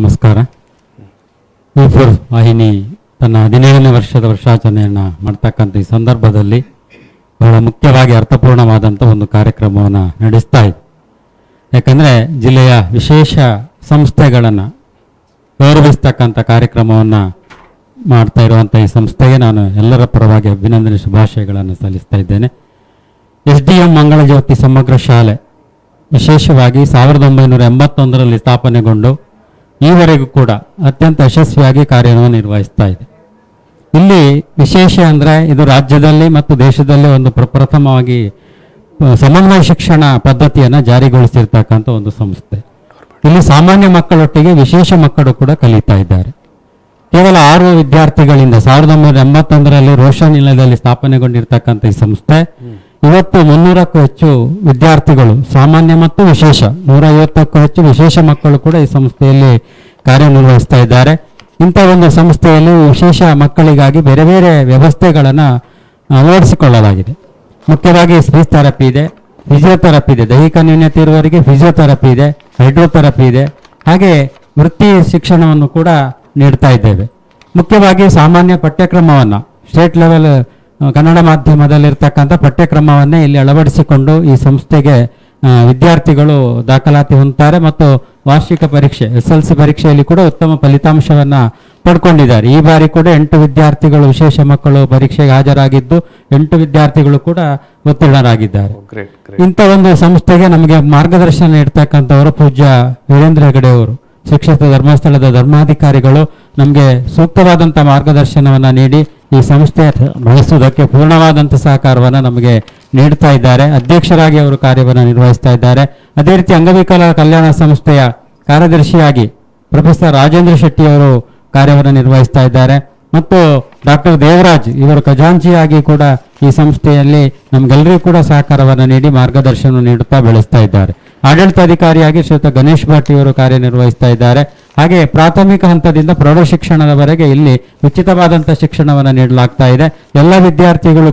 ನಮಸ್ಕಾರ. E4 ವಾಹಿನಿ ತನ್ನ 17ನೇ ವರ್ಷದ ವರ್ಷಾಚರಣೆಯನ್ನು ಮಾಡ್ತಕ್ಕಂಥ ಈ ಸಂದರ್ಭದಲ್ಲಿ ಬಹಳ ಮುಖ್ಯವಾಗಿ ಅರ್ಥಪೂರ್ಣವಾದಂಥ ಒಂದು ಕಾರ್ಯಕ್ರಮವನ್ನು ನಡೆಸ್ತಾ ಇದೆ. ಯಾಕಂದರೆ ಜಿಲ್ಲೆಯ ವಿಶೇಷ ಸಂಸ್ಥೆಗಳನ್ನು ಗೌರವಿಸ್ತಕ್ಕಂಥ ಕಾರ್ಯಕ್ರಮವನ್ನು ಮಾಡ್ತಾ ಇರುವಂಥ ಈ ಸಂಸ್ಥೆಗೆ ನಾನು ಎಲ್ಲರ ಪರವಾಗಿ ಅಭಿನಂದನೆ ಶುಭಾಶಯಗಳನ್ನು ಸಲ್ಲಿಸ್ತಾ ಇದ್ದೇನೆ. SDM ಮಂಗಳಜ್ಯೋತಿ ಸಮಗ್ರ ಶಾಲೆ ವಿಶೇಷವಾಗಿ 1981ರಲ್ಲಿ ಸ್ಥಾಪನೆಗೊಂಡು ಈವರೆಗೂ ಕೂಡ ಅತ್ಯಂತ ಯಶಸ್ವಿಯಾಗಿ ಕಾರ್ಯನಿರ್ವಹಿಸ್ತಾ ಇದೆ. ಇಲ್ಲಿ ವಿಶೇಷ ಅಂದರೆ ಇದು ರಾಜ್ಯದಲ್ಲಿ ಮತ್ತು ದೇಶದಲ್ಲೇ ಒಂದು ಪ್ರಪ್ರಥಮವಾಗಿ ಸಮನ್ವಯ ಶಿಕ್ಷಣ ಪದ್ಧತಿಯನ್ನು ಜಾರಿಗೊಳಿಸಿರ್ತಕ್ಕಂಥ ಒಂದು ಸಂಸ್ಥೆ. ಇಲ್ಲಿ ಸಾಮಾನ್ಯ ಮಕ್ಕಳೊಟ್ಟಿಗೆ ವಿಶೇಷ ಮಕ್ಕಳು ಕೂಡ ಕಲಿತಾ ಇದ್ದಾರೆ. ಕೇವಲ 6 ವಿದ್ಯಾರ್ಥಿಗಳಿಂದ 1981ರಲ್ಲಿ ರೋಷನ್ ನಿಲಯದಲ್ಲಿ ಸ್ಥಾಪನೆಗೊಂಡಿರ್ತಕ್ಕಂಥ ಈ ಸಂಸ್ಥೆ ಇವತ್ತು 300ಕ್ಕೂ ಹೆಚ್ಚು ವಿದ್ಯಾರ್ಥಿಗಳು, ಸಾಮಾನ್ಯ ಮತ್ತು ವಿಶೇಷ 150ಕ್ಕೂ ಹೆಚ್ಚು ವಿಶೇಷ ಮಕ್ಕಳು ಕೂಡ ಈ ಸಂಸ್ಥೆಯಲ್ಲಿ ಕಾರ್ಯನಿರ್ವಹಿಸ್ತಾ ಇದ್ದಾರೆ. ಇಂಥ ಒಂದು ಸಂಸ್ಥೆಯಲ್ಲಿ ವಿಶೇಷ ಮಕ್ಕಳಿಗಾಗಿ ಬೇರೆ ಬೇರೆ ವ್ಯವಸ್ಥೆಗಳನ್ನು ಅಳವಡಿಸಿಕೊಳ್ಳಲಾಗಿದೆ. ಮುಖ್ಯವಾಗಿ ಸ್ಪೀಚ್ ಥೆರಪಿ ಇದೆ, ಫಿಸಿಯೋಥೆರಪಿ ಇದೆ, ದೈಹಿಕ ನ್ಯೂನತೆ ಇರುವವರಿಗೆ ಫಿಸಿಯೋಥೆರಪಿ ಇದೆ, ಹೈಡ್ರೋಥೆರಪಿ ಇದೆ, ಹಾಗೆ ವೃತ್ತಿ ಶಿಕ್ಷಣವನ್ನು ಕೂಡ ನೀಡ್ತಾ ಇದ್ದೇವೆ. ಮುಖ್ಯವಾಗಿ ಸಾಮಾನ್ಯ ಪಠ್ಯಕ್ರಮವನ್ನು ಸ್ಟೇಟ್ ಲೆವೆಲ್ ಕನ್ನಡ ಮಾಧ್ಯಮದಲ್ಲಿರ್ತಕ್ಕಂಥ ಪಠ್ಯಕ್ರಮವನ್ನೇ ಇಲ್ಲಿ ಅಳವಡಿಸಿಕೊಂಡು ಈ ಸಂಸ್ಥೆಗೆ ವಿದ್ಯಾರ್ಥಿಗಳು ದಾಖಲಾತಿ ಹೊಂದುತ್ತಾರೆ ಮತ್ತು ವಾರ್ಷಿಕ ಪರೀಕ್ಷೆ SLC ಪರೀಕ್ಷೆಯಲ್ಲಿ ಕೂಡ ಉತ್ತಮ ಫಲಿತಾಂಶವನ್ನು ಪಡ್ಕೊಂಡಿದ್ದಾರೆ. ಈ ಬಾರಿ ಕೂಡ 8 ವಿದ್ಯಾರ್ಥಿಗಳು ವಿಶೇಷ ಮಕ್ಕಳು ಪರೀಕ್ಷೆಗೆ ಹಾಜರಾಗಿದ್ದು 8 ವಿದ್ಯಾರ್ಥಿಗಳು ಕೂಡ ಉತ್ತೀರ್ಣರಾಗಿದ್ದಾರೆ. ಇಂಥ ಒಂದು ಸಂಸ್ಥೆಗೆ ನಮಗೆ ಮಾರ್ಗದರ್ಶನ ನೀಡ್ತಕ್ಕಂಥವರು ಪೂಜ್ಯ ವೀರೇಂದ್ರ ಹೆಗಡೆ ಅವರು, ಶಿಕ್ಷಕ ಧರ್ಮಸ್ಥಳದ ಧರ್ಮಾಧಿಕಾರಿಗಳು ನಮಗೆ ಸೂಕ್ತವಾದಂಥ ಮಾರ್ಗದರ್ಶನವನ್ನು ನೀಡಿ ಈ ಸಂಸ್ಥೆ ಬೆಳೆಸುವುದಕ್ಕೆ ಪೂರ್ಣವಾದಂಥ ಸಹಕಾರವನ್ನು ನಮಗೆ ನೀಡ್ತಾ ಇದ್ದಾರೆ. ಅಧ್ಯಕ್ಷರಾಗಿ ಅವರು ಕಾರ್ಯವನ್ನು ನಿರ್ವಹಿಸ್ತಾ ಇದ್ದಾರೆ. ಅದೇ ರೀತಿ ಅಂಗವಿಕಲರ ಕಲ್ಯಾಣ ಸಂಸ್ಥೆಯ ಕಾರ್ಯದರ್ಶಿಯಾಗಿ ಪ್ರೊಫೆಸರ್ ರಾಜೇಂದ್ರ ಶೆಟ್ಟಿ ಅವರು ಕಾರ್ಯವನ್ನು ನಿರ್ವಹಿಸ್ತಾ ಇದ್ದಾರೆ ಮತ್ತು ಡಾಕ್ಟರ್ ದೇವರಾಜ್ ಇವರು ಖಜಾಂಚಿಯಾಗಿ ಕೂಡ ಈ ಸಂಸ್ಥೆಯಲ್ಲಿ ನಮಗೆಲ್ಲರಿಗೂ ಕೂಡ ಸಹಕಾರವನ್ನು ನೀಡಿ ಮಾರ್ಗದರ್ಶನ ನೀಡುತ್ತಾ ಬೆಳೆಸ್ತಾ ಇದ್ದಾರೆ. ಆಡಳಿತಾಧಿಕಾರಿಯಾಗಿ ಶ್ರೀಯುತ ಗಣೇಶ್ ಭಟ್ ಇವರು ಕಾರ್ಯನಿರ್ವಹಿಸ್ತಾ ಇದ್ದಾರೆ. ಹಾಗೆ ಪ್ರಾಥಮಿಕ ಹಂತದಿಂದ ಪ್ರೌಢ ಶಿಕ್ಷಣದವರೆಗೆ ಇಲ್ಲಿ ಉಚಿತವಾದಂಥ ಶಿಕ್ಷಣವನ್ನು ನೀಡಲಾಗ್ತಾ ಇದೆ. ಎಲ್ಲ ವಿದ್ಯಾರ್ಥಿಗಳು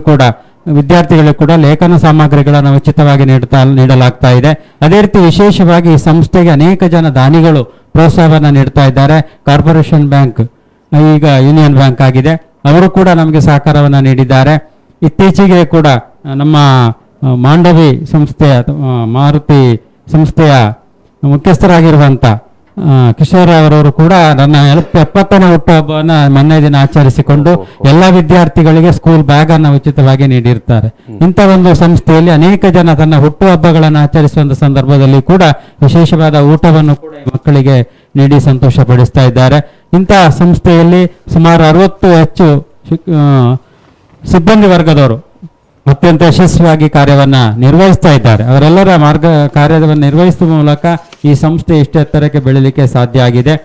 ಕೂಡ ಲೇಖನ ಸಾಮಗ್ರಿಗಳನ್ನು ಉಚಿತವಾಗಿ ನೀಡಲಾಗ್ತಾ ಇದೆ. ಅದೇ ರೀತಿ ವಿಶೇಷವಾಗಿ ಈ ಸಂಸ್ಥೆಗೆ ಅನೇಕ ಜನ ದಾನಿಗಳು ಪ್ರೋತ್ಸಾಹವನ್ನು ನೀಡ್ತಾ ಇದ್ದಾರೆ. ಕಾರ್ಪೊರೇಷನ್ ಬ್ಯಾಂಕ್ ಈಗ ಯೂನಿಯನ್ ಬ್ಯಾಂಕ್ ಆಗಿದೆ, ಅವರು ಕೂಡ ನಮಗೆ ಸಹಕಾರವನ್ನು ನೀಡಿದ್ದಾರೆ. ಇತ್ತೀಚೆಗೆ ಕೂಡ ನಮ್ಮ ಮಾಂಡವಿ ಸಂಸ್ಥೆಯ ಮಾರುತಿ ಸಂಸ್ಥೆಯ ಮುಖ್ಯಸ್ಥರಾಗಿರುವಂಥ ಕಿಶೋರ್ ಅವರವರು ಕೂಡ ನನ್ನ 70ನೇ ಹುಟ್ಟುಹಬ್ಬವನ್ನು ಮೊನ್ನೆ ದಿನ ಆಚರಿಸಿಕೊಂಡು ಎಲ್ಲ ವಿದ್ಯಾರ್ಥಿಗಳಿಗೆ ಸ್ಕೂಲ್ ಬ್ಯಾಗ್ ಅನ್ನು ಉಚಿತವಾಗಿ ನೀಡಿರ್ತಾರೆ. ಇಂಥ ಒಂದು ಸಂಸ್ಥೆಯಲ್ಲಿ ಅನೇಕ ಜನ ತನ್ನ ಹುಟ್ಟುಹಬ್ಬಗಳನ್ನು ಆಚರಿಸುವಂತ ಸಂದರ್ಭದಲ್ಲಿ ಕೂಡ ವಿಶೇಷವಾದ ಊಟವನ್ನು ಕೂಡ ಮಕ್ಕಳಿಗೆ ನೀಡಿ ಸಂತೋಷ ಪಡಿಸ್ತಾ ಇದ್ದಾರೆ. ಇಂತಹ ಸಂಸ್ಥೆಯಲ್ಲಿ ಸುಮಾರು 60 ಹೆಚ್ಚು ಸಿಬ್ಬಂದಿ ವರ್ಗದವರು ಅತ್ಯಂತ ಯಶಸ್ವಿಯಾಗಿ ಕಾರ್ಯವನ್ನು ನಿರ್ವಹಿಸ್ತಾ ಇದ್ದಾರೆ. ಅವರೆಲ್ಲರ ಕಾರ್ಯವನ್ನು ನಿರ್ವಹಿಸುವ ಮೂಲಕ ಈ ಸಂಸ್ಥೆ ಇಷ್ಟು ಎತ್ತರಕ್ಕೆ ಬೆಳೀಲಿಕ್ಕೆ ಸಾಧ್ಯ ಆಗಿದೆ.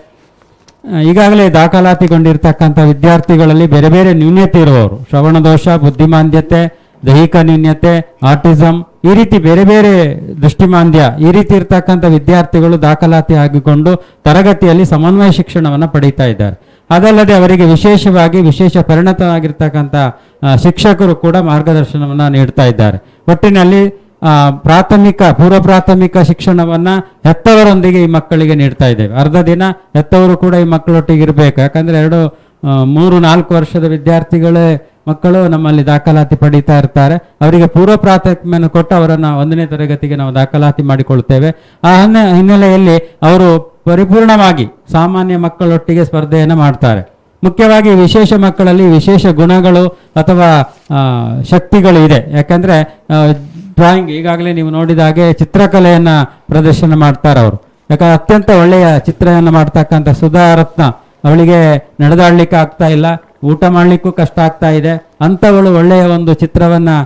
ಈಗಾಗಲೇ ದಾಖಲಾತಿಗೊಂಡಿರ್ತಕ್ಕಂಥ ವಿದ್ಯಾರ್ಥಿಗಳಲ್ಲಿ ಬೇರೆ ಬೇರೆ ನ್ಯೂನ್ಯತೆ ಇರುವವರು, ಶ್ರವಣದೋಷ, ಬುದ್ಧಿಮಾಂದ್ಯತೆ, ದೈಹಿಕ ನ್ಯೂನ್ಯತೆ, ಆಟಿಸಮ್, ಈ ರೀತಿ ಬೇರೆ ಬೇರೆ ದೃಷ್ಟಿಮಾಂದ್ಯ, ಈ ರೀತಿ ಇರ್ತಕ್ಕಂಥ ವಿದ್ಯಾರ್ಥಿಗಳು ದಾಖಲಾತಿ ಆಗಿಕೊಂಡು ತರಗತಿಯಲ್ಲಿ ಸಮನ್ವಯ ಶಿಕ್ಷಣವನ್ನು ಪಡೀತಾ ಇದ್ದಾರೆ. ಅದಲ್ಲದೆ ಅವರಿಗೆ ವಿಶೇಷವಾಗಿ ವಿಶೇಷ ಪರಿಣತರಾಗಿರ್ತಕ್ಕಂಥ ಶಿಕ್ಷಕರು ಕೂಡ ಮಾರ್ಗದರ್ಶನವನ್ನು ನೀಡ್ತಾ ಇದ್ದಾರೆ. ಒಟ್ಟಿನಲ್ಲಿ ಪೂರ್ವ ಪ್ರಾಥಮಿಕ ಶಿಕ್ಷಣವನ್ನು ಹೆತ್ತವರೊಂದಿಗೆ ಈ ಮಕ್ಕಳಿಗೆ ನೀಡ್ತಾ ಇದ್ದೇವೆ. ಅರ್ಧ ದಿನ ಹೆತ್ತವರು ಕೂಡ ಈ ಮಕ್ಕಳೊಟ್ಟಿಗೆ ಇರಬೇಕು. ಯಾಕಂದರೆ 3-4 ವರ್ಷದ ವಿದ್ಯಾರ್ಥಿಗಳೇ ಮಕ್ಕಳು ನಮ್ಮಲ್ಲಿ ದಾಖಲಾತಿ ಪಡೀತಾ ಇರ್ತಾರೆ. ಅವರಿಗೆ ಪೂರ್ವ ಪ್ರಾಥಮಿಕವನ್ನು ಕೊಟ್ಟು ಅವರನ್ನು 1ನೇ ತರಗತಿಗೆ ನಾವು ದಾಖಲಾತಿ ಮಾಡಿಕೊಳ್ತೇವೆ. ಆ ಹಿನ್ನೆಲೆಯಲ್ಲಿ ಅವರು ಪರಿಪೂರ್ಣವಾಗಿ ಸಾಮಾನ್ಯ ಮಕ್ಕಳೊಟ್ಟಿಗೆ ಸ್ಪರ್ಧೆಯನ್ನು ಮಾಡ್ತಾರೆ. ಮುಖ್ಯವಾಗಿ ವಿಶೇಷ ಮಕ್ಕಳಲ್ಲಿ ವಿಶೇಷ ಗುಣಗಳು ಅಥವಾ ಶಕ್ತಿಗಳು ಇದೆ. ಯಾಕಂದರೆ ಡ್ರಾಯಿಂಗ್ ಈಗಾಗಲೇ ನೀವು ನೋಡಿದ ಹಾಗೆ ಚಿತ್ರಕಲೆಯನ್ನು ಪ್ರದರ್ಶನ ಮಾಡ್ತಾರೆ ಅವರು. ಯಾಕಂದ್ರೆ ಅತ್ಯಂತ ಒಳ್ಳೆಯ ಚಿತ್ರವನ್ನು ಮಾಡ್ತಕ್ಕಂಥ ಸುಧಾರತ್ನ, ಅವಳಿಗೆ ನಡೆದಾಡಲಿಕ್ಕೆ ಆಗ್ತಾ ಇಲ್ಲ, ಊಟ ಮಾಡಲಿಕ್ಕೂ ಕಷ್ಟ ಆಗ್ತಾ ಇದೆ, ಅಂಥವಳು ಒಳ್ಳೆಯ ಒಂದು ಚಿತ್ರವನ್ನು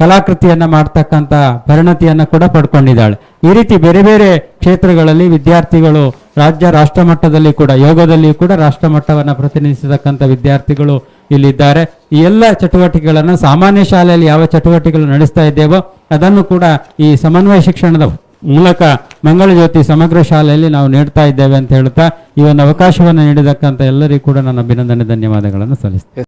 ಕಲಾಕೃತಿಯನ್ನು ಮಾಡ್ತಕ್ಕಂಥ ಪರಿಣತಿಯನ್ನು ಕೂಡ ಪಡ್ಕೊಂಡಿದ್ದಾಳೆ. ಈ ರೀತಿ ಬೇರೆ ಬೇರೆ ಕ್ಷೇತ್ರಗಳಲ್ಲಿ ವಿದ್ಯಾರ್ಥಿಗಳು ರಾಷ್ಟ್ರ ಮಟ್ಟದಲ್ಲಿ ಕೂಡ, ಯೋಗದಲ್ಲಿ ಕೂಡ ರಾಷ್ಟ್ರ ಮಟ್ಟವನ್ನು ಪ್ರತಿನಿಧಿಸತಕ್ಕಂಥ ವಿದ್ಯಾರ್ಥಿಗಳು ಇಲ್ಲಿದ್ದಾರೆ. ಈ ಎಲ್ಲ ಚಟುವಟಿಕೆಗಳನ್ನು ಸಾಮಾನ್ಯ ಶಾಲೆಯಲ್ಲಿ ಯಾವ ಚಟುವಟಿಕೆಗಳು ನಡೆಸ್ತಾ ಇದ್ದೇವೋ ಅದನ್ನು ಕೂಡ ಈ ಸಮನ್ವಯ ಶಿಕ್ಷಣದ ಮೂಲಕ ಮಂಗಳಜ್ಯೋತಿ ಸಮಗ್ರ ಶಾಲೆಯಲ್ಲಿ ನಾವು ನೀಡ್ತಾ ಇದ್ದೇವೆ ಅಂತ ಹೇಳ್ತಾ ಈ ಒಂದು ಅವಕಾಶವನ್ನು ನೀಡಿದಕ್ಕಂಥ ಎಲ್ಲರಿಗೂ ಕೂಡ ನನ್ನ ಅಭಿನಂದನೆ, ಧನ್ಯವಾದಗಳನ್ನು ಸಲ್ಲಿಸ್ತೇನೆ.